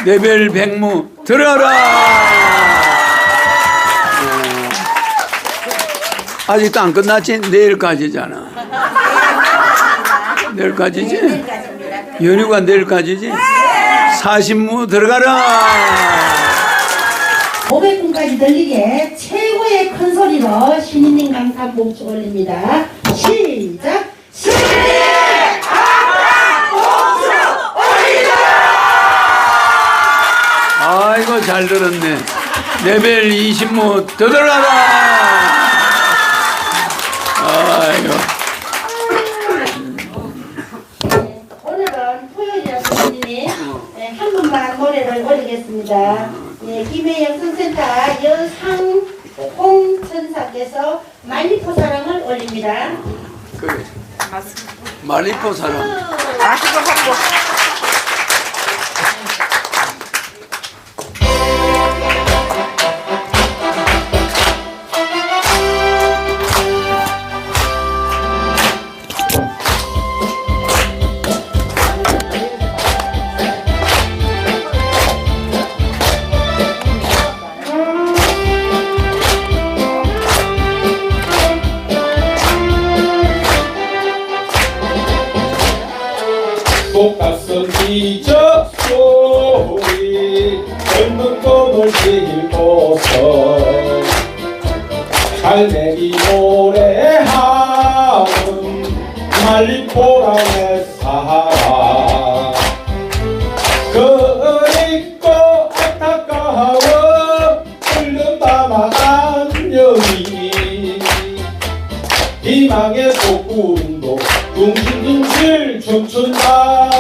레벨 백무 들어가라. 아직도 안 끝났지? 내일까지잖아. 내일까지지? 연휴가 내일까지지? 40무 들어가라. 500분까지 들리게 최고의 큰 소리로 신인님 감사 봉축 올립니다. 시작! 신인님 감사 봉축 올리자! 아이고 잘 들었네. 레벨 20무 더 들어가라. 아이고. 오늘은 토요일이라서 신인님 한 분만 노래를 올리겠습니다. 김혜영 성센터 여상홍천사께서 말리포 사랑을 올립니다. 그래. 말리포 사람. 그거 하고. 똑같은 기적 소리 젊은 꿈을 빌고서 갈매기 노래하는 말리포랑의 사랑 그립고 안타까워 흘려담아 안녕이 희망의 속구름도 둥실둥실 춤춘다.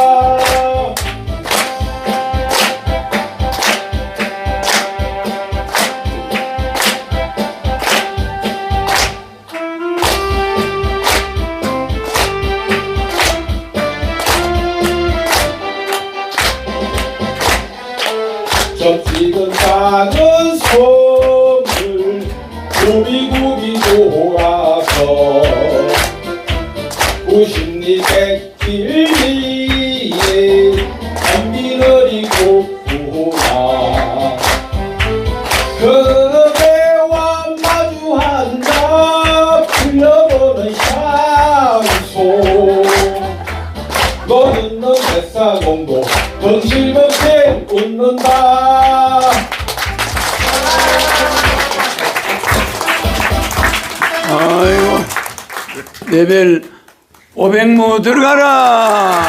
접시던 작은 손을 구비구비 돌아서 90리 백길 위에 담비늘이 곱구나 그대와 마주한다 흘려보는 향수 너는 뱃사공도 던실벗게 웃는다. 아이고. 레벨 500무 들어가라.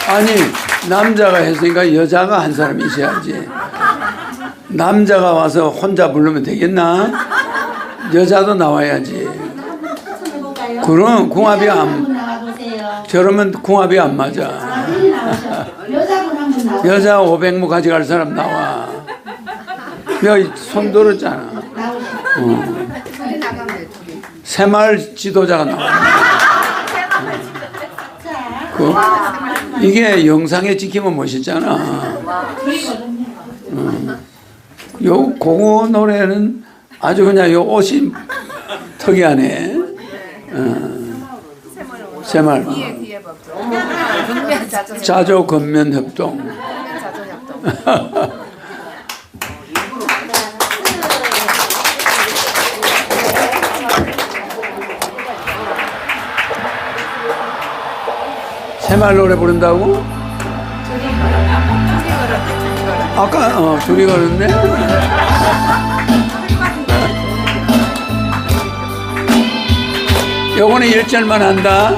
아니 남자가 했으니까 여자가 한 사람 있어야지. 남자가 와서 혼자 부르면 되겠나? 여자도 나와야지. 그럼 궁합이 안 나와보세요. 저러면 궁합이 안 맞아. 여자분 한 분 나오세요. 여자 500무 가져갈 사람 나와. 여기 손 들었잖아. 새마을 지도자가 나와. 그 이게 영상에 찍히면 멋있잖아. 요 그거 노래는 아주 그냥 요 옷이 특이하네. 새마을 자조 건면 협동. 새마을 노래 부른다고? 아까 둘이 걸었네. 요거는 1절만 한다.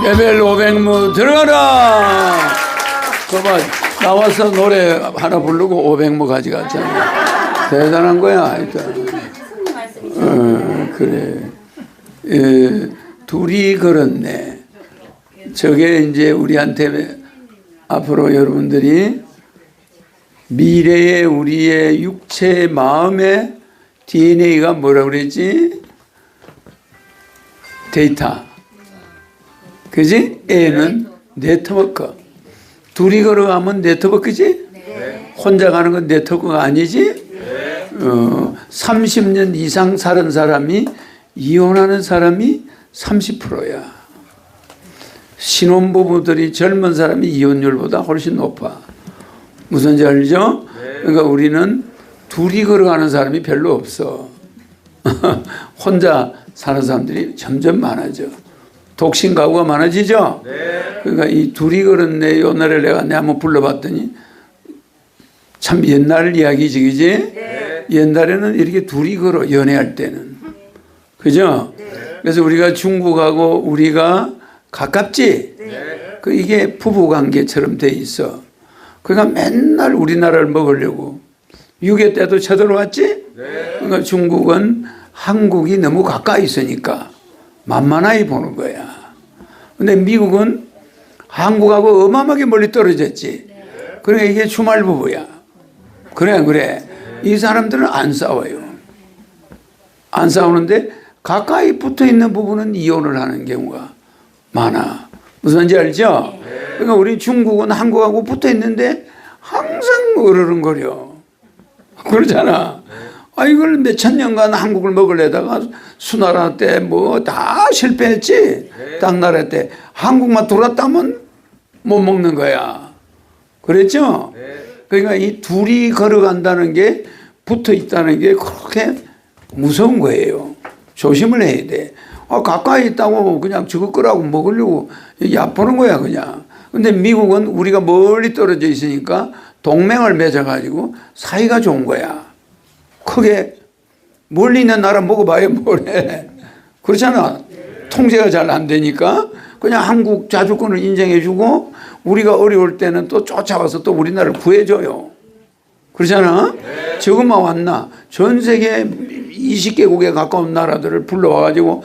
레벨 500무 들어가라. 그봐 나와서 노래 하나 부르고 500무 가져갔잖아. 대단한 거야. 하여튼. 그래. 둘이 걸었네. 저게 이제 우리한테 앞으로 여러분들이 미래의 우리의 육체 마음의 DNA가 뭐라고 그랬지? 데이터. 그지? A는 네트워크. 둘이 걸어가면 네트워크지? 혼자 가는 건 네트워크가 아니지? 30년 이상 사는 사람이 이혼하는 사람이 30%야. 신혼부부들이 젊은 사람이 이혼율보다 훨씬 높아. 무슨지 알죠? 그러니까 우리는 둘이 걸어가는 사람이 별로 없어. 혼자 사는 사람들이 점점 많아져. 독신 가구가 많아지죠? 그러니까 이 둘이 걸었네. 이 노래를 내가 한번 불러봤더니 참 옛날 이야기지, 그지? 옛날에는 이렇게 둘이 걸어, 연애할 때는. 그죠? 그래서 우리가 중국하고 우리가 가깝지? 그 이게 부부관계처럼 돼 있어. 그러니까 맨날 우리나라를 먹으려고. 6.25 때도 쳐들어왔지? 그러니까 중국은 한국이 너무 가까이 있으니까 만만하게 보는 거야. 근데 미국은 한국하고 어마어마하게 멀리 떨어졌지. 그러니까 이게 주말 부부야. 그래. 이 사람들은 안 싸워요. 안 싸우는데 가까이 붙어 있는 부부는 이혼을 하는 경우가 많아. 무슨 말인지 알죠? 그러니까 우리 중국은 한국하고 붙어 있는데 항상 어르렁거려. 그러잖아. 이걸 몇천 년간 한국을 먹으려다가 수나라 때 뭐 다 실패했지. 당나라 때 한국만 돌았다면 못 먹는 거야. 그랬죠? 그러니까 이 둘이 걸어간다는 게 붙어 있다는 게 그렇게 무서운 거예요. 조심을 해야 돼. 가까이 있다고 그냥 저거 거라고 먹으려고 얕보는 거야, 그냥. 근데 미국은 우리가 멀리 떨어져 있으니까 동맹을 맺어가지고 사이가 좋은 거야. 크게 멀리 있는 나라 먹어봐야 뭐래. 그렇잖아. 통제가 잘 안 되니까 그냥 한국 자주권을 인정해주고 우리가 어려울 때는 또 쫓아가서 또 우리나라를 구해줘요. 그렇잖아. 저것만 왔나. 전 세계 20개국에 가까운 나라들을 불러와가지고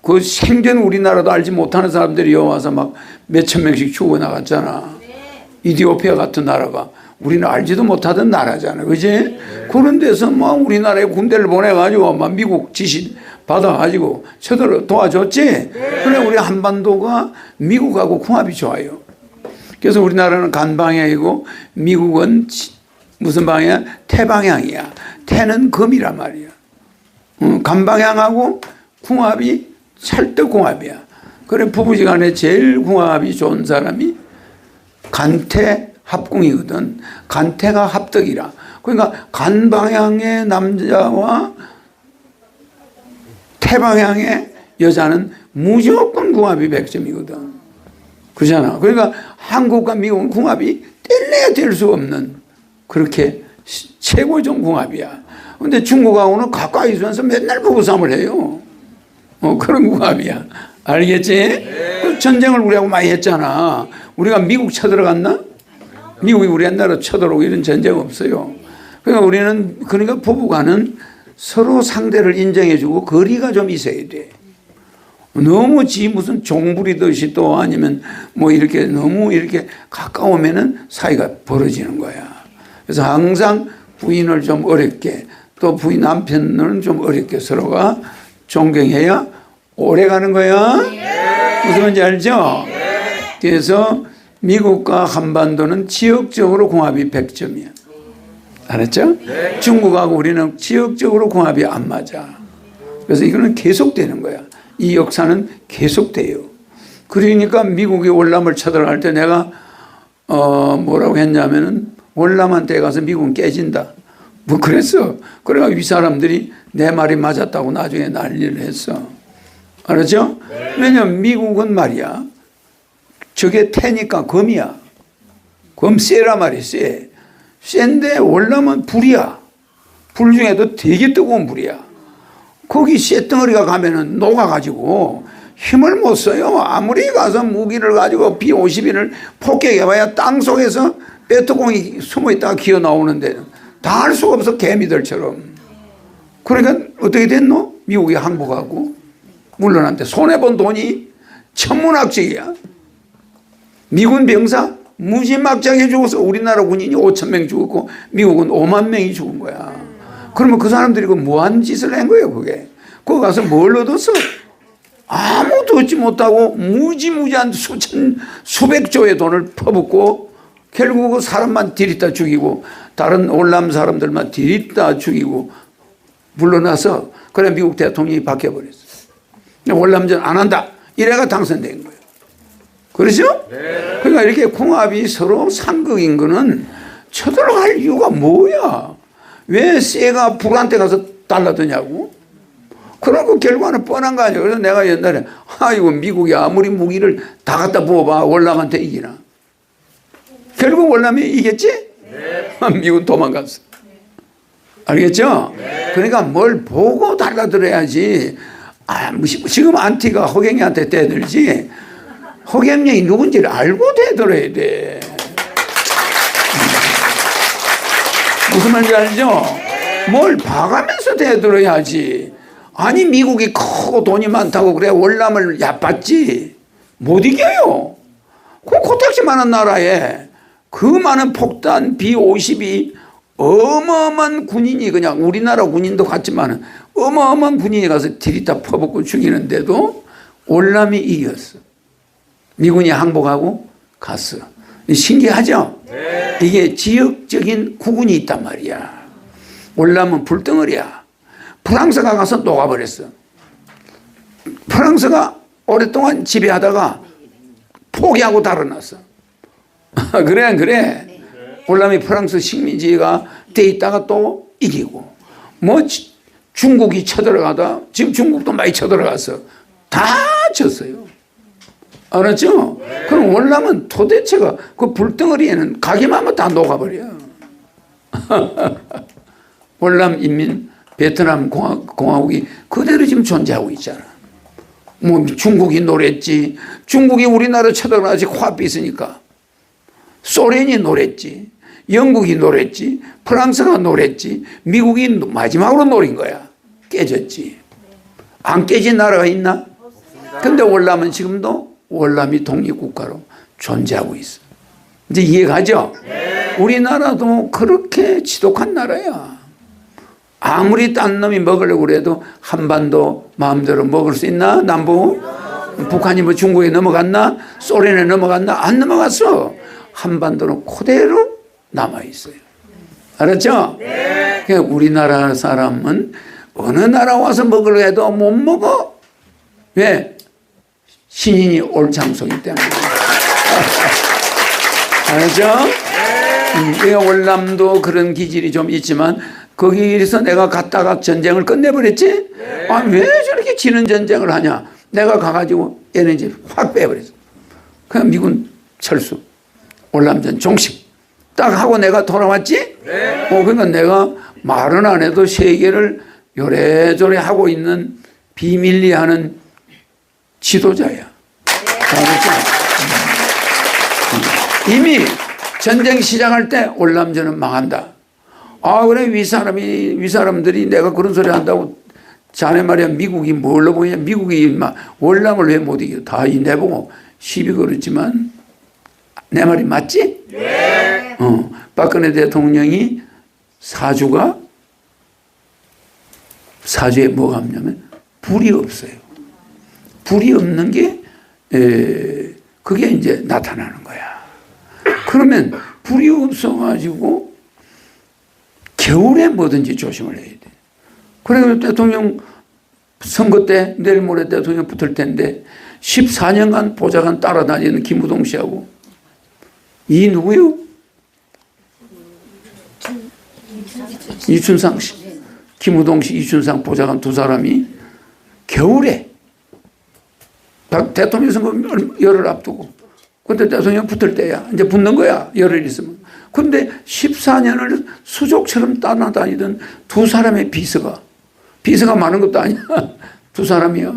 그 생전 우리나라도 알지 못하는 사람들이 여기 와서 막 몇천 명씩 죽어나갔잖아. 이디오피아 같은 나라가 우리는 알지도 못하던 나라잖아. 그지? 그런 데서 막 우리나라에 군대를 보내가지고 막 미국 지시 받아가지고 쳐들어 도와줬지? 그래, 우리 한반도가 미국하고 궁합이 좋아요. 그래서 우리나라는 간방향이고 미국은 무슨 방향? 태방향이야. 태는 금이란 말이야. 간방향하고 궁합이 찰떡궁합이야. 그래, 부부지간에 제일 궁합이 좋은 사람이 간태 합궁이거든. 간태가 합덕이라. 그러니까 간방향의 남자와 태방향의 여자는 무조건 궁합이 100점이거든. 그렇잖아. 그러니까 한국과 미국은 궁합이 뗄래야 뗄 수 없는 그렇게 최고의 궁합이야. 근데 중국하고는 가까이 있으면서 맨날 부부싸움을 해요. 그런 궁합이야. 알겠지? 전쟁을 우리하고 많이 했잖아. 우리가 미국 쳐들어갔나? 미국이 우리 옛날에 쳐들어오고 이런 전쟁 없어요. 그러니까 우리는, 그러니까 부부간은 서로 상대를 인정해주고 거리가 좀 있어야 돼. 너무 무슨 종 부리듯이 또 아니면 뭐 이렇게 너무 이렇게 가까우면은 사이가 벌어지는 거야. 그래서 항상 부인을 좀 어렵게 또 부인 남편은 좀 어렵게 서로가 존경해야 오래 가는 거야. 무슨 말인지 알죠? 그래서 미국과 한반도는 지역적으로 궁합이 100점이야. 알았죠? 중국하고 우리는 지역적으로 궁합이 안 맞아. 그래서 이거는 계속되는 거야. 이 역사는 계속돼요. 그러니까 미국이 월남을 쳐들어갈 때 내가 뭐라고 했냐면은 월남한테 가서 미국은 깨진다. 뭐 그랬어. 그래가 이 사람들이 내 말이 맞았다고 나중에 난리를 했어. 알았죠? 왜냐면 미국은 말이야. 저게 태니까 검이야. 검 쎄라 말이야, 쎄. 쎄인데 월남은 불이야. 불 중에도 되게 뜨거운 불이야. 거기 쇠덩어리가 가면은 녹아가지고 힘을 못 써요. 아무리 가서 무기를 가지고 B-52를 폭격해봐야 땅속에서 배트공이 숨어있다가 기어 나오는데 다 할 수가 없어, 개미들처럼. 그러니까 어떻게 됐노? 미국이 항복하고 물러났는데 손해본 돈이 천문학적이야. 미군 병사 무지막지하게 죽어서 우리나라 군인이 5천 명 죽었고 미국은 5만 명이 죽은 거야. 그러면 그 사람들이 그 뭐한 짓을 한 거예요, 그게. 거기 가서 뭘 얻었어? 아무것도 얻지 못하고 무지무지한 수백조의 돈을 퍼붓고 결국 사람만 들이다 죽이고 다른 월남 사람들만 들이다 죽이고 물러나서 그래 미국 대통령이 바뀌어버렸어. 월남전 안 한다. 이래가 당선된 거예요. 그렇죠? 네. 그러니까 이렇게 궁합이 서로 상극인 거는 쳐들어갈 이유가 뭐야? 왜 쇠가 불한테 가서 달라드냐고? 그러고 결과는 뻔한 거 아니야. 그래서 내가 옛날에 이거 미국이 아무리 무기를 다 갖다 부어봐 월남한테 이기나? 결국 월남이 이겼지? 네. 미국 도망갔어. 알겠죠? 네. 그러니까 뭘 보고 달라들어야지. 지금 안티가 허경영한테 대들지 허경영이 누군지를 알고 대들어야 돼. 무슨 말인지 알죠? 뭘 봐가면서 대들어야지. 아니 미국이 크고 돈이 많다고 그래 월남을 얕봤지 못 이겨요. 그 코딱지만한 나라에 그 많은 폭탄 B-52 어마어마한 군인이 그냥 우리나라 군인도 같지만 어마어마한 군인이 가서 들이다 퍼붓고 죽이는데도 월남이 이겼어. 미군이 항복하고 갔어. 신기하죠? 네. 이게 지역적인 구군이 있단 말이야. 월남은 불덩어리야. 프랑스가 가서 녹아버렸어. 프랑스가 오랫동안 지배하다가 포기하고 달아났어. 그래. 월남이 프랑스 식민지가 돼 있다가 또 이기고 뭐 중국이 쳐들어가다 지금 중국도 많이 쳐들어갔어. 다 졌어요. 알았죠? 네. 그럼 월남은 도대체가 그 불덩어리에는 가기만 하면 다 녹아버려. 월남 인민 베트남 공화국이 그대로 지금 존재하고 있잖아. 뭐 중국이 노랬지. 중국이 우리나라 쳐들어가지 코앞에 있으니까. 소련이 노랬지. 영국이 노랬지. 프랑스가 노랬지. 미국이 마지막으로 노린 거야. 깨졌지. 안 깨진 나라가 있나? 근데 월남은 지금도 월남이 독립국가로 존재하고 있어. 이제 이해가죠? 네. 우리나라도 그렇게 지독한 나라야. 아무리 딴 놈이 먹으려고 그래도 한반도 마음대로 먹을 수 있나? 남부? 북한이 뭐 중국에 넘어갔나? 소련에 넘어갔나? 안 넘어갔어. 한반도는 그대로 남아있어요. 알았죠? 네. 그러니까 우리나라 사람은 어느 나라 와서 먹으려 해도 못 먹어. 왜? 신인이 올 장소이기 때문에. 알았죠? 그러니까 월남도 그런 기질이 좀 있지만 거기에서 내가 갔다가 전쟁을 끝내버렸지? 왜 저렇게 지는 전쟁을 하냐? 내가 가가지고 에너지 확 빼버렸어. 그냥 미군 철수. 월남전 종식. 딱 하고 내가 돌아왔지? 그러니까 내가 말은 안 해도 세계를 요래조래 하고 있는 비밀리하는 지도자야. 이미 전쟁 시작할 때 월남전은 망한다. 그래 위 사람들이 내가 그런 소리 한다고 자네 말이야 미국이 뭘로 보이냐. 미국이 막 월남을 왜 못 이겨. 다 내보고 시비 걸었지만 내 말이 맞지? 네. 박근혜 대통령이 사주에 뭐가 없냐면 불이 없어요. 불이 없는 게 그게 이제 나타나는 거야. 그러면 불이 없어가지고 겨울에 뭐든지 조심을 해야 돼. 그래서 대통령 선거 때 내일 모레 대통령 붙을 텐데 14년간 보좌관 따라다니는 김우동 씨하고 이 누구요? 이춘상 씨. 김우동 씨, 이춘상 보좌관 두 사람이 겨울에 대통령 선거 열흘 앞두고 그때 대통령 붙을 때야. 이제 붙는 거야. 열흘 있으면. 근데 14년을 수족처럼 따라다니던 두 사람의 비서가 많은 것도 아니야. 두 사람이야.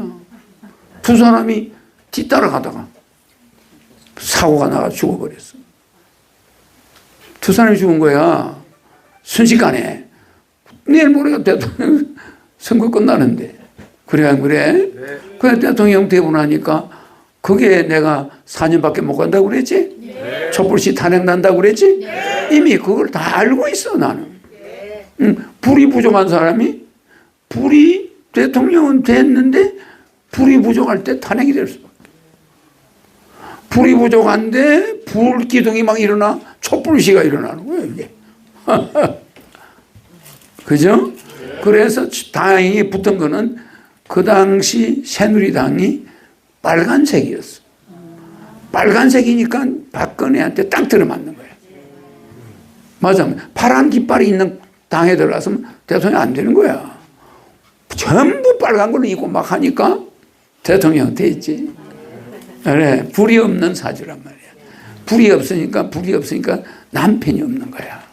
두 사람이 뒤따라가다가 사고가 나가 죽어버렸어. 두 사람이 죽은 거야. 순식간에. 내일 모레가 대통령 선거 끝나는데. 그래 안 그래? 그래 대통령 되고 나니까 그게 내가 4년밖에 못 간다고 그랬지? 촛불시 탄핵 난다고 그랬지? 이미 그걸 다 알고 있어 나는. 불이 부족한 사람이 불이 대통령은 됐는데 불이 부족할 때 탄핵이 될 수밖에. 불이 부족한데 불기둥이 막 일어나 촛불시가 일어나는 거예요 이게. 그죠? 그래서 다행히 붙은 거는 그 당시 새누리당이 빨간색이었어. 빨간색이니까 박근혜한테 딱 들어맞는 거예요. 맞아. 파란 깃발이 있는 당에 들어갔으면 대통령 안 되는 거야. 전부 빨간 걸 입고 막 하니까 대통령 됐지. 그래, 불이 없는 사주란 말이야. 불이 없으니까 남편이 없는 거야.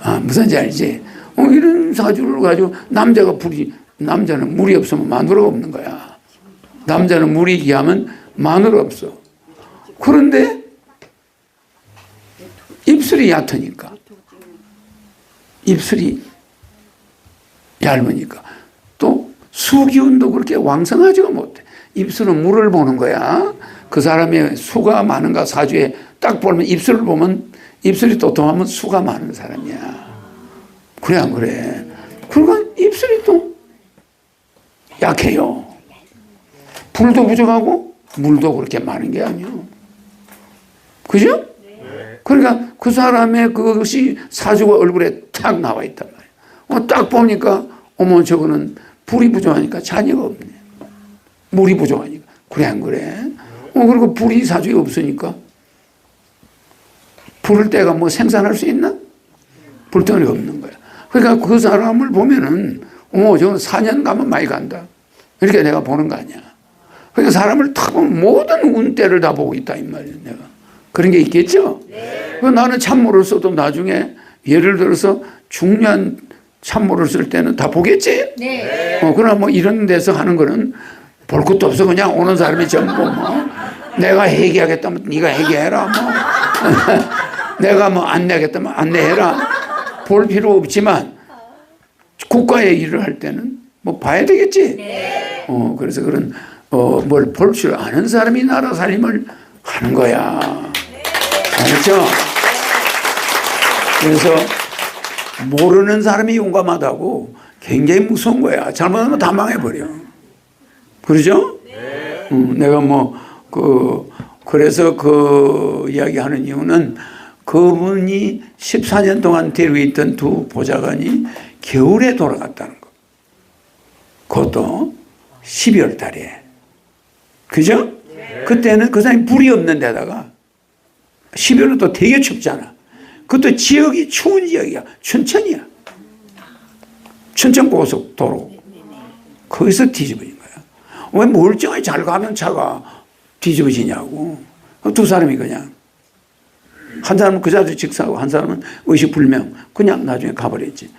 아, 무슨지 알지? 이런 사주를 가지고 남자는 물이 없으면 마누라가 없는 거야. 남자는 물이 귀하면 마누라 없어. 그런데 입술이 얕으니까, 입술이 얇으니까 또 수기운도 그렇게 왕성하지가 못해. 입술은 물을 보는 거야. 그 사람의 수가 많은가 사주에 딱 보면 입술을 보면 입술이 도톰하면 수가 많은 사람이야. 그래 안 그래? 그러니까 입술이 또 약해요. 불도 부족하고 물도 그렇게 많은 게 아니에요. 그죠? 그러니까 그 사람의 그것이 사주가 얼굴에 탁 나와 있단 말이에요. 딱 보니까 어머 저거는 불이 부족하니까 자녀가 없네. 물이 부족하니까. 그래 안 그래? 그리고 불이 사주에 없으니까 불을 때가 뭐 생산할 수 있나? 불덩이가 없는 거야. 그러니까 그 사람을 보면은 저건 4년 가면 많이 간다. 이렇게 내가 보는 거 아니야. 그러니까 사람을 다 보면 모든 운대를 다 보고 있다 이 말이야 내가. 그런 게 있겠죠? 네. 나는 찬물을 써도 나중에 예를 들어서 중요한 찬물을 쓸 때는 다 보겠지? 네. 그러나 뭐 이런 데서 하는 거는 볼 것도 없어. 그냥 오는 사람이 전부 뭐 내가 해결하겠다면 네가 해결해라 뭐 내가 뭐 안내하겠다면 안내해라. 볼 필요 없지만 국가의 일을 할 때는 뭐 봐야 되겠지? 네. 그래서 그런 뭘 볼 줄 아는 사람이 나라 살림을 하는 거야. 알았죠? 그래서 모르는 사람이 용감하다고 굉장히 무서운 거야. 잘못하면 다 망해버려. 그러죠? 네. 내가 그래서 그 이야기 하는 이유는 그분이 14년 동안 데리고 있던 두 보좌관이 겨울에 돌아갔다는 거. 그것도 12월 달에. 그죠? 네. 그때는 그 사람이 불이 없는 데다가 12월은 또 되게 춥잖아. 그것도 지역이 추운 지역이야. 춘천이야. 춘천 고속도로. 거기서 뒤집어진 거야. 왜 멀쩡하게 잘 가면 차가 뒤집어지냐고. 두 사람이 그냥. 한 사람은 그 자리에 직사하고 한 사람은 의식불명. 그냥 나중에 가버렸지.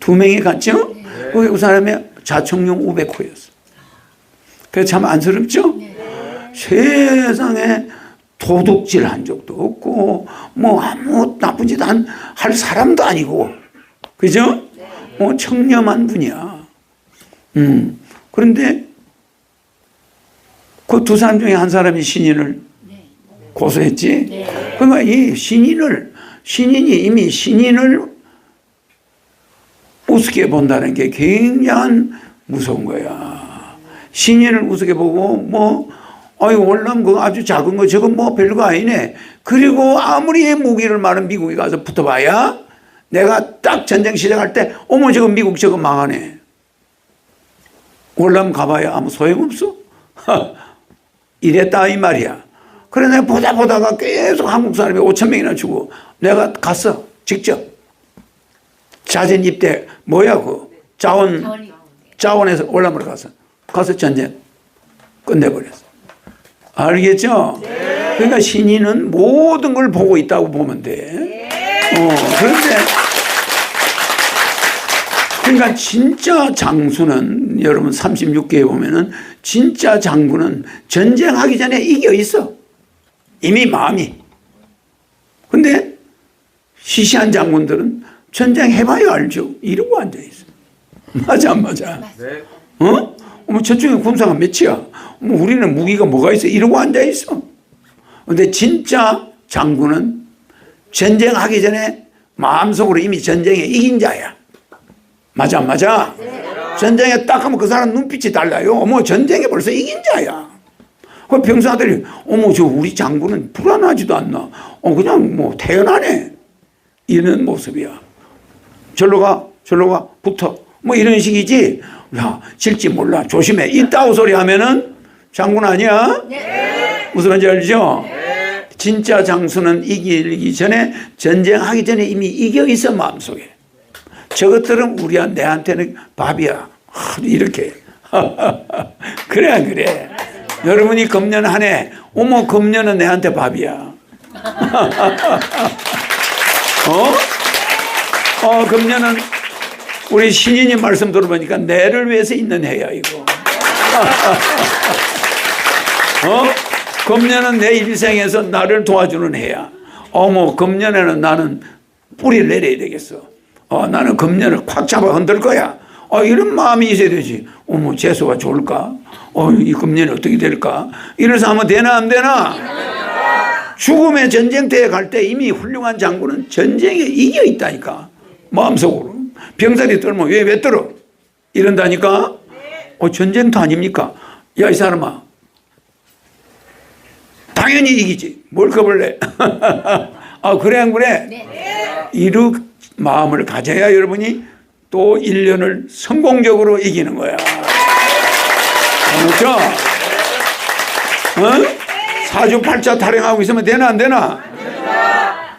두 명이 갔죠? 네. 그 사람의 자청용 500호였어. 그래서 참 안쓰럽죠? 네. 세상에 도둑질 한 적도 없고 뭐 아무 나쁜 짓 할 사람도 아니고 그죠? 청렴한 분이야. 그런데 그 두 사람 중에 한 사람이 신인을 고소했지. 네. 그러니까 이 신인이 이미 신인을 우습게 본다는 게 굉장히 무서운 거야. 신인을 우습게 보고 월남 그거 아주 작은 거 저건 뭐 별거 아니네. 그리고 아무리 무기를 많은 미국에 가서 붙어봐야 내가 딱 전쟁 시작할 때 어머 저거 미국 저거 망하네. 월남 가봐야 아무 소용없어. 이랬다 이 말이야. 그래 내가 보다가 계속 한국 사람이 5,000명이나 죽고 내가 갔어. 직접. 자진 입대 뭐야 그 자원에서 월남으로 가서 전쟁 끝내버렸어. 알겠죠? 네. 그러니까 신인은 모든 걸 보고 있다고 보면 돼. 네. 그러니까 진짜 장수는 여러분 36개에 보면은 진짜 장군은 전쟁하기 전에 이겨 있어. 이미 마음이. 근데 시시한 장군들은 전쟁 해봐야 알죠. 이러고 앉아 있어. 맞아 안 맞아? 어? 저쪽에 군사가 몇이야? 우리는 무기가 뭐가 있어? 이러고 앉아 있어. 근데 진짜 장군은 전쟁하기 전에 마음속으로 이미 전쟁에 이긴 자야. 맞아 안 맞아? 전쟁에 딱 하면 그 사람 눈빛이 달라요. 전쟁에 벌써 이긴 자야. 그 병사들이 저 우리 장군은 불안하지도 않나. 그냥 태연하네. 이런 모습이야. 절로 가 붙어. 이런 식이지. 야, 질지 몰라. 조심해. 이따오 소리 하면은 장군 아니야? 네. 무슨 말인지 알죠? 네. 진짜 장수는 이기기 전에 전쟁하기 전에 이미 이겨 있어 마음속에. 저것들은 내한테는 밥이야. 이렇게. 그래. 여러분이 금년 한 해, 금년은 내한테 밥이야. 금년은 우리 신인님 말씀 들어보니까 내를 위해서 있는 해야, 이거. 금년은 내 일생에서 나를 도와주는 해야. 금년에는 나는 뿌리를 내려야 되겠어. 나는 금년을 콱 잡아 흔들 거야. 이런 마음이 있어야 되지. 재수가 좋을까? 이 금년이 어떻게 될까? 이래서 하면 되나 안 되나? 죽음의 전쟁터에 갈 때 이미 훌륭한 장군은 전쟁에 이겨 있다니까. 마음속으로. 병사들이 떨면 왜 떨어? 이런다니까? 전쟁터 아닙니까? 야, 이 사람아. 당연히 이기지. 뭘 겁을 내? 그래 안 그래? 네. 이런 마음을 가져야 여러분이 또 1년을 성공적으로 이기는 거야. 그렇죠? 사주팔자 타령하고 있으면 되나 안 되나?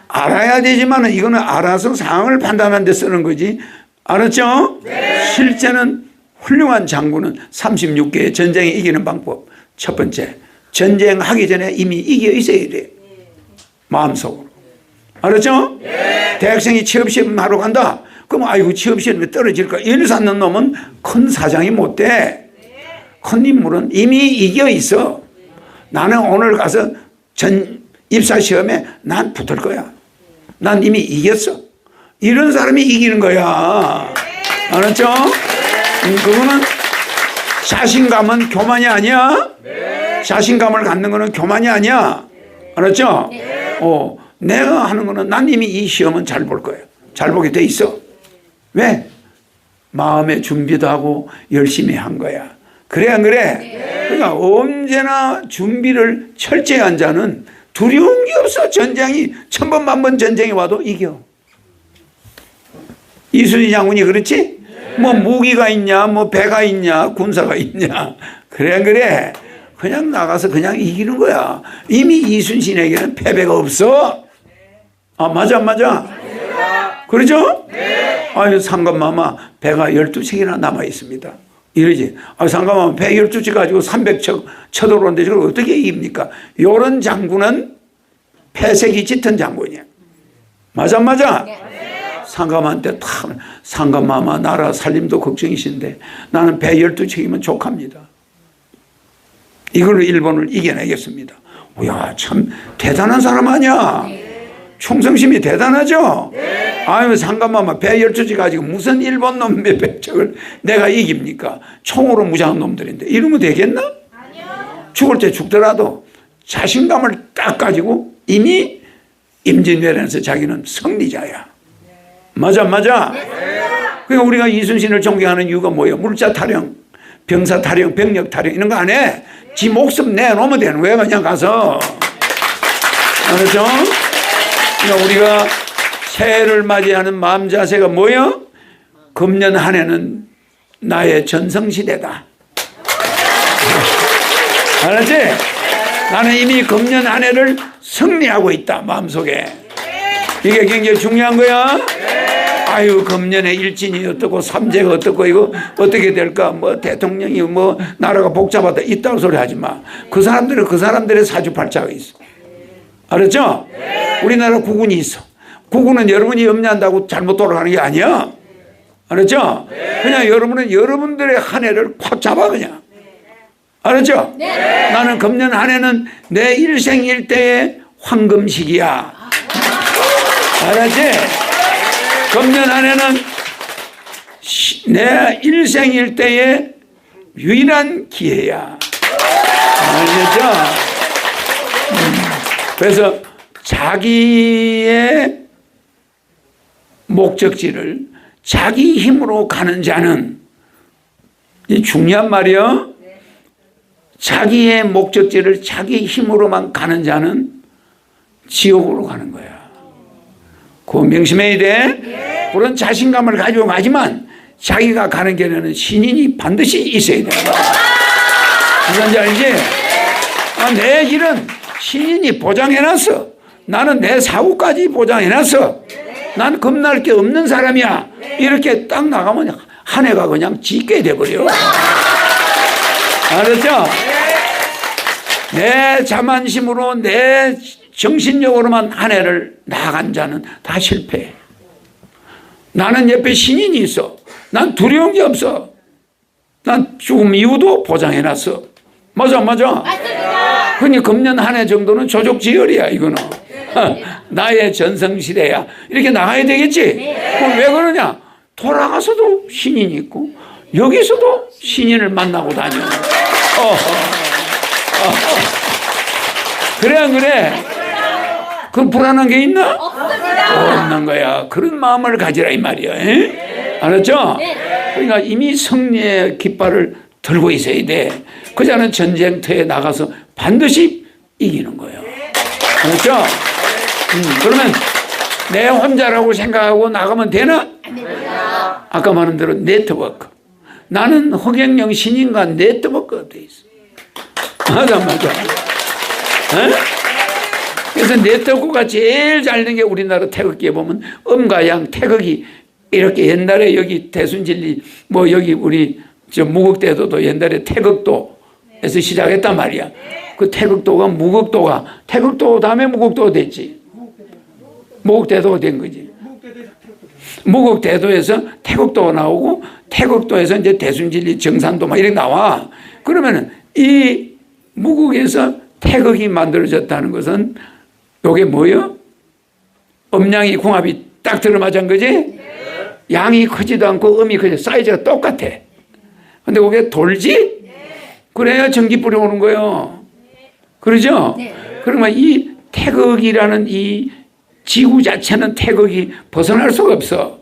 알아야 되지만 이거는 알아서 상황을 판단하는 데 쓰는 거지. 알았죠? 네. 실제는 훌륭한 장군은 36개의 전쟁에 이기는 방법. 첫 번째, 전쟁하기 전에 이미 이겨 있어야 돼. 마음속으로. 알았죠? 네. 대학생이 취업시험 하러 간다. 그럼 아이고 취업시험에 떨어질까? 일 쌓는 놈은 큰 사장이 못 돼. 큰 인물은 이미 이겨 있어. 나는 오늘 가서 입사시험에 난 붙을 거야. 난 이미 이겼어. 이런 사람이 이기는 거야. 알았죠? 그거는 자신감은 교만이 아니야. 자신감을 갖는 거는 교만이 아니야. 알았죠? 내가 하는 거는 난 이미 이 시험은 잘 볼 거야. 잘 보게 돼 있어. 왜? 마음의 준비도 하고 열심히 한 거야. 그래 안 그래? 그러니까 언제나 준비를 철저히 한 자는 두려운 게 없어. 전쟁이 천번 만번 전쟁이 와도 이겨. 이순신 장군이 그렇지? 무기가 있냐, 배가 있냐, 군사가 있냐. 그래 안 그래? 그냥 나가서 그냥 이기는 거야. 이미 이순신에게는 패배가 없어. 맞아 안 맞아? 그러죠? 네. 상감마마 배가 12척이나 남아 있습니다. 이러지. 상감마마 배 12척 가지고 300척 쳐들어오는데 저걸 어떻게 이깁니까? 요런 장군은 패색이 짙은 장군이야. 맞아 안 맞아? 네. 상감한테 상감마마 나라 살림도 걱정이신데 나는 배 12척이면 족합니다. 이걸로 일본을 이겨내겠습니다. 이야, 참 대단한 사람 아니야? 충성심이 대단하죠? 네. 상감마마 배 12척 가지고 무슨 일본 놈 몇백 척을 내가 이깁니까? 총으로 무장한 놈들인데 이러면 되겠나? 아니요. 죽을 때 죽더라도 자신감을 딱 가지고 이미 임진왜란에서 자기는 승리자야. 맞아 맞아? 네. 그러니까 우리가 이순신을 존경하는 이유가 뭐예요? 물자 타령, 병사 타령, 병력 타령 이런 거 안 해. 지 목숨 내놓으면 되는 거야. 그냥 가서. 알았죠? 그러니까 우리가 새해를 맞이하는 마음 자세가 뭐예요? 금년 한 해는 나의 전성시대다. 알았지? 나는 이미 금년 한 해를 승리하고 있다. 마음속에. 이게 굉장히 중요한 거야. 금년에 일진이 어떻고 삼재가 어떻고 이거 어떻게 될까? 대통령이 나라가 복잡하다 이딴 소리 하지 마. 그 사람들은 그 사람들의 사주팔자가 있어. 알았죠? 우리나라 국군이 있어. 국군은 여러분이 염려한다고 잘못 돌아가는 게 아니야. 알았죠? 그냥 여러분은 여러분들의 한 해를 꽉 잡아 그냥. 알았죠? 나는 금년 한 해는 내 일생일대의 황금시기야. 알았지? 금년 한 해는 내 일생일대의 유일한 기회야. 알겠죠? 그래서 자기의 목적지를 자기 힘으로 가는 자는, 이 중요한 말이요. 자기의 목적지를 자기 힘으로만 가는 자는 지옥으로 가는 거야. 그거 명심해야 돼. 그런 자신감을 가지고 가지만 자기가 가는 길에는 신인이 반드시 있어야 돼. 무슨지 알지? 내 길은 신인이 보장해놨어. 나는 내 사고까지 보장해놨어. 난 겁날 게 없는 사람이야. 이렇게 딱 나가면 한 해가 그냥 짙게 돼버려. 알았죠? 내 자만심으로 내 정신력으로만 한 해를 나간 자는 다 실패해. 나는 옆에 신인이 있어. 난 두려운 게 없어. 난 죽음 이후도 보장해놨어. 맞아. 맞습니다. 그러니 금년 한 해 정도는 조족지혈이야 이거는. 나의 전성시대야. 이렇게 나가야 되겠지. 그럼 왜 그러냐? 돌아가서도 신인이 있고 여기서도 신인을 만나고 다녀. 그래 안 그래? 그 불안한 게 있나? 없는 거야. 그런 마음을 가지라 이 말이야. 에? 알았죠? 그러니까 이미 승리의 깃발을 들고 있어야 돼. 그자는 전쟁터에 나가서 반드시 이기는 거예요. 그렇죠? 그러면 내 혼자라고 생각하고 나가면 되나? 아까 말한 대로 네트워크. 나는 허경영 신인과 네트워크가 돼 있어. 맞아. 에? 그래서 네트워크가 제일 잘 된 게 우리나라 태극기에 보면 음과 양 태극이 이렇게 옛날에 여기 대순진리 뭐 여기 우리 저 무국대도도 옛날에 태극도에서 시작했단 말이야. 그 태극도가 무국도가 태극도 다음에 무국도가 됐지. 무국대도가 된 거지. 무국대도에서 태극도가 나오고 태극도에서 이제 대순진리 정산도 막 이렇게 나와. 그러면은 이 무국에서 태극이 만들어졌다는 것은 요게 뭐요? 음양이 궁합이 딱 들어맞은 거지? 양이 크지도 않고 음이 크지 사이즈가 똑같아. 근데 그게 돌지? 그래야 전기불이 오는 거예요. 그러죠? 그러면 이 태극이라는 이 지구 자체는 태극이 벗어날 수가 없어.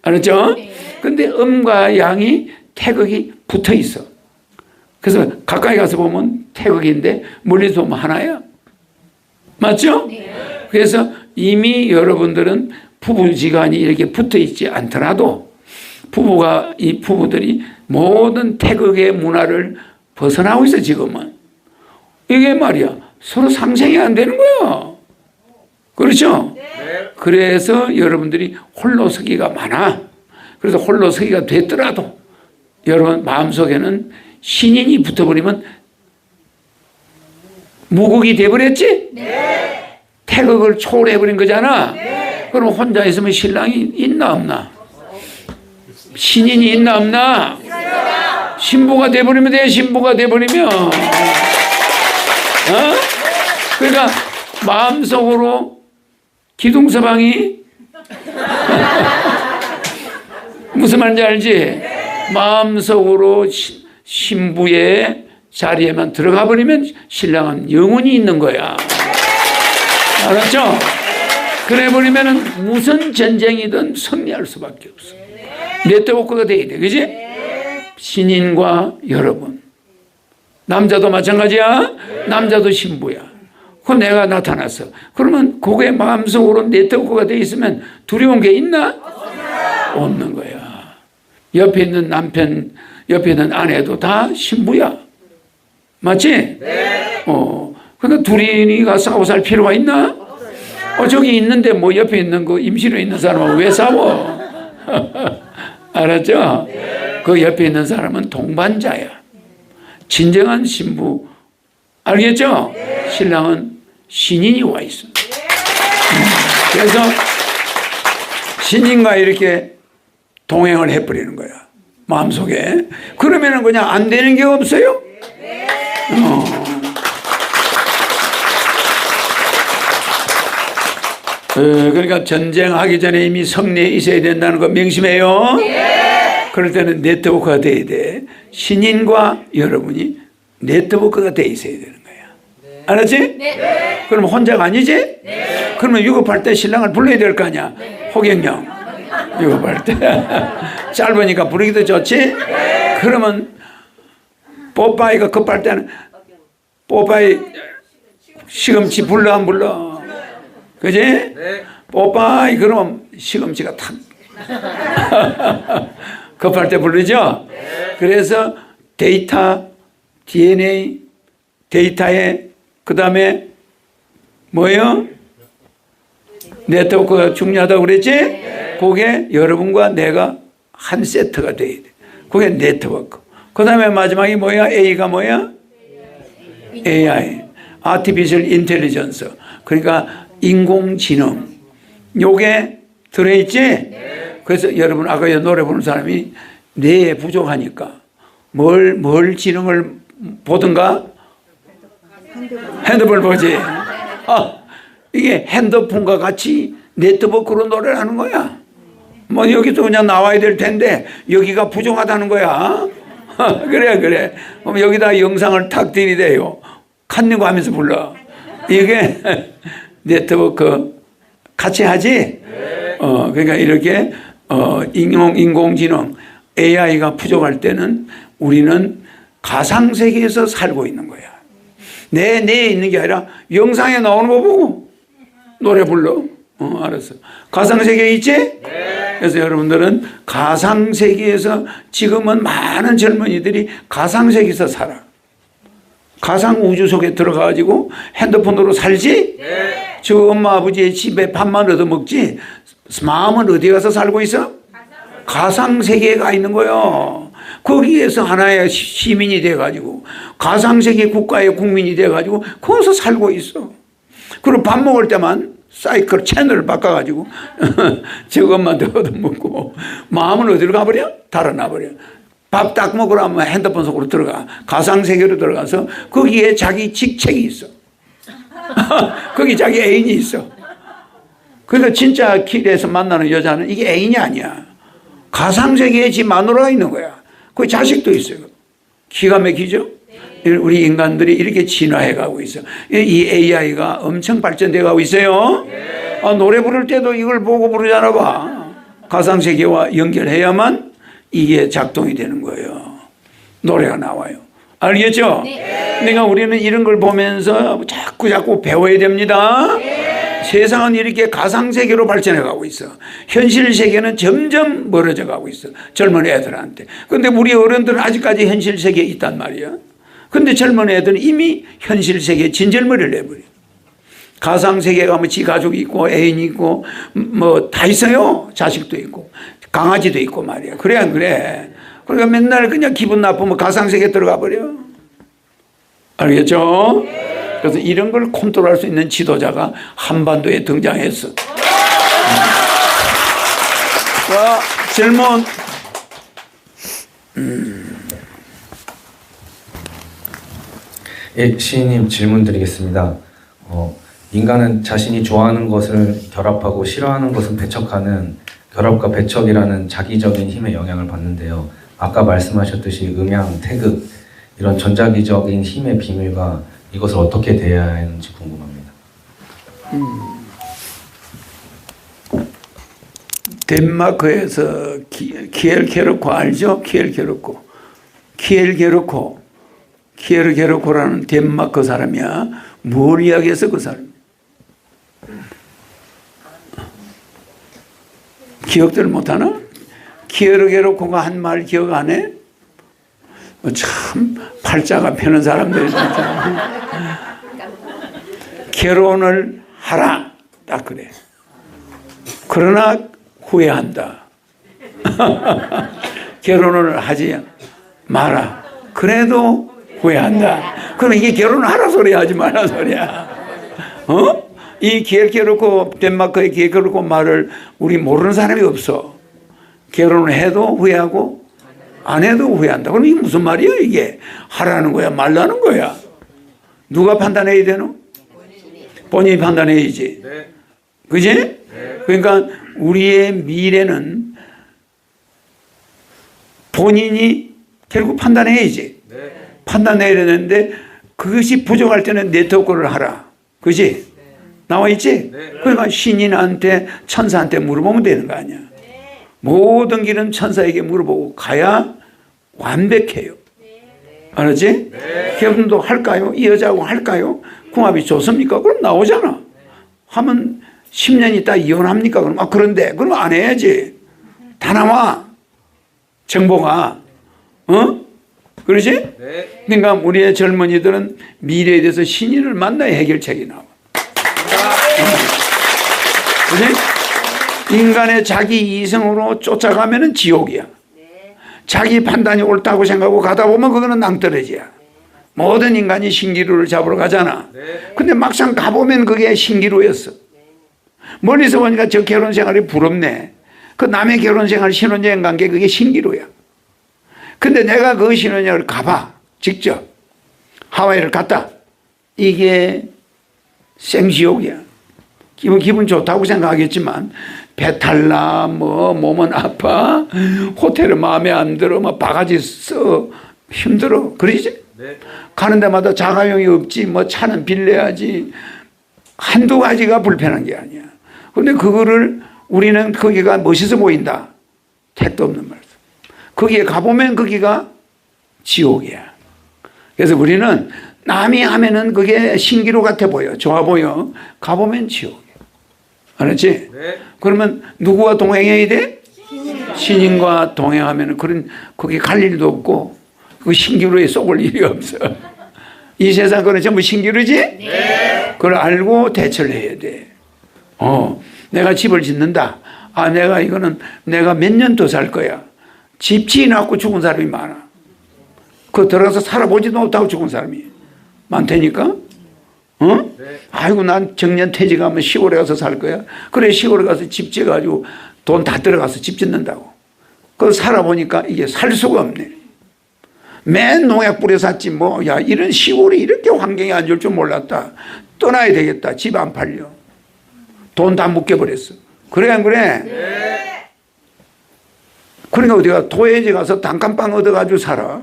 알았죠? 근데 음과 양이 태극이 붙어 있어. 그래서 가까이 가서 보면 태극인데 멀리서 보면 하나야. 맞죠? 그래서 이미 여러분들은 부부지간이 이렇게 붙어 있지 않더라도 이 부부들이 모든 태극의 문화를 벗어나고 있어 지금은. 이게 말이야 서로 상생이 안 되는 거야. 그렇죠? 그래서 여러분들이 홀로서기가 많아. 그래서 홀로서기가 됐더라도 여러분 마음속에는 신인이 붙어버리면 무국이 돼버렸지? 태극을 초월해버린 거잖아. 그럼 혼자 있으면 신랑이 있나 없나? 신인이 있나 없나? 신부가 돼버리면 돼. 신부가 돼버리면 그러니까 마음속으로 기둥서방이 무슨 말인지 알지? 마음속으로 신부의 자리에만 들어가 버리면 신랑은 영원히 있는 거야. 알았죠? 그래 버리면은 무슨 전쟁이든 승리할 수밖에 없어. 네트워크가 돼야 돼. 그지? 신인과 여러분. 남자도 마찬가지야. 남자도 신부야. 그 내가 나타났어. 그러면 그게 마음속으로 네트워크가 돼 있으면 두려운 게 있나? 없는 거야. 옆에 있는 남편, 옆에 있는 아내도 다 신부야. 맞지? 그러니까 둘이가 싸워 살 필요가 있나? 저기 있는데 뭐 옆에 있는 거 임시로 있는 사람하고 왜 싸워? 알았죠? 그 옆에 있는 사람은 동반자야. 진정한 신부. 알겠죠? 신랑은 신인이 와 있어. 그래서 신인과 이렇게 동행을 해버리는 거야. 마음속에. 그러면은 그냥 안 되는 게 없어요? 그러니까 전쟁하기 전에 이미 성내에 있어야 된다는 거 명심해요. 그럴 때는 네트워크가 돼야 돼. 신인과 여러분이 네트워크가 돼 있어야 되는 거야. 알았지? 그럼 혼자가 아니지? 그러면 유급할 때 신랑을 불러야 될 거 아니야. 호경영 유급할 때 짧으니까 부르기도 좋지? 그러면 뽀빠이가 급할 때는 뽀빠이 시금치 불러 안 불러? 그지? 뽀빠이 그럼 시금치가 탁 급할 때 부르죠? 그래서 데이터, DNA, 데이터에 그 다음에 뭐예요? 네트워크가 중요하다고 그랬지? 그게 여러분과 내가 한 세트가 돼야 돼. 그게 네트워크. 그 다음에 마지막이 뭐야? A가 뭐야? AI. Artificial Intelligence. 그러니까 인공지능. 요게 들어있지? 그래서 여러분 아까 노래 부르는 사람이 뇌에 부족하니까 뭘 지능을 보든가? 핸드폰 보지. 이게 핸드폰과 같이 네트워크로 노래를 하는 거야. 뭐 여기도 그냥 나와야 될 텐데 여기가 부족하다는 거야. 그래. 그럼 여기다 영상을 탁 들이대요. 칸니고 하면서 불러. 이게 네트워크 같이 하지? 그러니까 이렇게 인공지능 AI가 부족할 때는 우리는 가상세계에서 살고 있는 거야. 내에 있는 게 아니라 영상에 나오는 거 보고 노래 불러. 알았어. 가상세계에 있지? 그래서 여러분들은 가상세계에서 지금은 많은 젊은이들이 가상세계에서 살아. 가상우주 속에 들어가가지고 핸드폰으로 살지? 저 엄마 아버지의 집에 밥만 얻어먹지 마음은 어디 가서 살고 있어? 가상세계에 가 있는 거예요. 거기에서 하나의 시민이 돼가지고 가상세계 국가의 국민이 돼가지고 거기서 살고 있어. 그리고 밥 먹을 때만 사이클 채널을 바꿔가지고 저것만 더 얻어먹고 마음은 어디로 가버려? 달아나버려. 밥 딱 먹으라면 핸드폰 속으로 들어가. 가상세계로 들어가서 거기에 자기 직책이 있어. 거기 자기 애인이 있어. 그러니까 진짜 길에서 만나는 여자는 이게 애인이 아니야. 가상세계에 지 마누라가 있는 거야. 그 자식도 있어요. 기가 막히죠? 우리 인간들이 이렇게 진화해 가고 있어. 이 AI가 엄청 발전돼 가고 있어요. 노래 부를 때도 이걸 보고 부르잖아 봐. 가상세계와 연결해야만 이게 작동이 되는 거예요. 노래가 나와요. 알겠죠? 그러니까 우리는 이런 걸 보면서 자꾸 배워야 됩니다. 세상은 이렇게 가상세계로 발전해 가고 있어. 현실 세계는 점점 멀어져 가고 있어. 젊은 애들한테. 근데 우리 어른들은 아직까지 현실 세계에 있단 말이야. 근데 젊은 애들은 이미 현실 세계에 진절머리를 내버려. 가상세계에 가면 지 가족이 있고 애인이 있고 뭐 다 있어요. 자식도 있고 강아지도 있고 말이야. 그래 안 그래? 그러니까 맨날 그냥 기분 나쁘면 가상세계에 들어가 버려. 알겠죠? 그래서 이런 걸 컨트롤할 수 있는 지도자가 한반도에 등장했어. 자, 질문. 예, 시인님 질문 드리겠습니다. 인간은 자신이 좋아하는 것을 결합하고 싫어하는 것을 배척하는 결합과 배척이라는 자기적인 힘의 영향을 받는데요. 아까 말씀하셨듯이 음양, 태극 이런 전자기적인 힘의 비밀과 이것을 어떻게 대해야 하는지 궁금합니다. 덴마크에서 키엘케르코 알죠? 키엘케르코라는 덴마크 사람이야. 뭘 이야기해서 그 사람? 기억들 못하나? 키엘케르코가 한 말 기억 안 해? 참 팔자가 펴는 사람들이 진짜. 결혼을 하라 딱 그래. 그러나 후회한다. 결혼을 하지 마라. 그래도 후회한다. 그럼 이게 결혼하라 소리야 하지 마라 소리야. 이 기엘케르코 덴마크의 기엘케르코 말을 우리 모르는 사람이 없어. 결혼을 해도 후회하고 안 해도 후회한다. 그럼 이게 무슨 말이야 이게? 하라는 거야 말라는 거야? 누가 판단해야 되노? 본인이 판단해야지. 그지? 그러니까 우리의 미래는 본인이 결국 판단해야지. 판단해야 되는데 그것이 부족할 때는 네트워크를 하라. 그지? 나와 있지? 그러니까 신인한테 천사한테 물어보면 되는 거 아니야. 모든 길은 천사에게 물어보고 가야 완벽해요. 알았지? 결혼도 할까요? 이 여자하고 할까요? 궁합이 좋습니까? 그럼 나오잖아. 하면 10년 있다 이혼합니까? 그럼 그런데 그러면 안 해야지. 다 나와. 정보가. 그러지? 그러니까 우리의 젊은이들은 미래에 대해서 신인을 만나야 해결책이 나와. 그지? 인간의 자기 이성으로 쫓아가면은 지옥이야. 자기 판단이 옳다고 생각하고 가다 보면 그거는 낭떠러지야. 모든 인간이 신기루를 잡으러 가잖아. 근데 막상 가보면 그게 신기루였어. 멀리서 보니까 저 결혼 생활이 부럽네. 그 남의 결혼 생활 신혼여행 간 게 그게 신기루야. 근데 내가 그 신혼여행을 가봐. 직접. 하와이를 갔다. 이게 생지옥이야. 기분 좋다고 생각하겠지만 배탈 나, 몸은 아파, 호텔은 마음에 안 들어, 바가지 써, 힘들어. 그러지? 가는 데마다 자가용이 없지, 차는 빌려야지. 한두 가지가 불편한 게 아니야. 근데 그거를 우리는 거기가 멋있어 보인다. 택도 없는 말씀. 거기에 가보면 거기가 지옥이야. 그래서 우리는 남이 하면은 그게 신기루 같아 보여. 좋아 보여. 가보면 지옥이야. 알았지? 그러면 누구와 동행해야 돼? 신인과 동행하면 거기 갈 일도 없고 그 신기루에 쏙을 일이 없어. 이 세상 거는 전부 신기루지? 그걸 알고 대처를 해야 돼. 내가 집을 짓는다. 내가 몇 년 더 살 거야. 집 지어놓고 죽은 사람이 많아. 그 들어가서 살아보지도 못하고 죽은 사람이 많다니까? 아이고, 난 정년 퇴직하면 시골에 가서 살 거야. 그래, 시골에 가서 집 지어가지고 돈 다 들어가서 집 짓는다고. 그거 살아보니까 이게 살 수가 없네. 맨 농약 뿌려 샀지 야, 이런 시골이 이렇게 환경이 안 좋을 줄 몰랐다. 떠나야 되겠다. 집 안 팔려. 돈 다 묶여버렸어. 그래, 안 그래? 그러니까 어디가 도예지 가서 단칸방 얻어가지고 살아.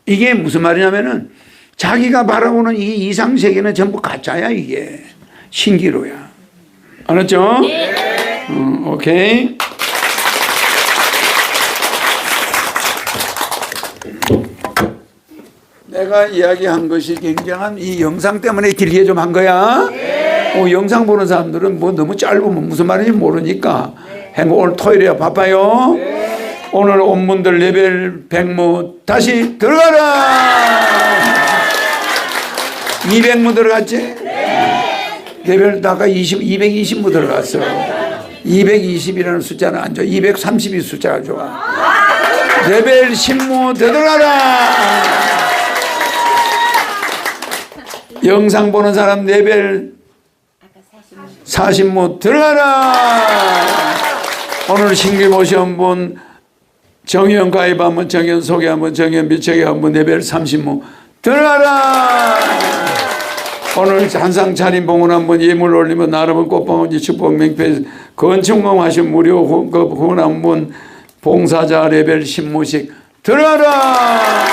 이게 무슨 말이냐면은 자기가 바라보는 이 이상세계는 전부 가짜야. 이게 신기루야. 알았죠? 오케이. 내가 이야기한 것이 굉장한 이 영상 때문에 길게 좀 한 거야. 영상 보는 사람들은 너무 짧으면 무슨 말인지 모르니까 오늘 토요일이야. 바빠요. 오늘 온문들 레벨 100무 다시 들어가라. 200무 들어갔지? 레벨 아까 220무 들어갔어. 220이라는 숫자는 안 좋아. 230이 숫자가 좋아. 레벨 10무 들어가라. 영상 보는 사람 레벨 40무 들어가라. 오늘 신규 모시온 분 정현 가입 한번, 정현 소개 한번, 정현 미책에 한번 레벨 30무 들어가라. 오늘 한상 차림 봉헌 한번 예물 올리면 나름은 꽃봉헌지 축복 맹패 건축공 하신 무료 후원 한번 봉사자 레벨 10무씩 들어가라.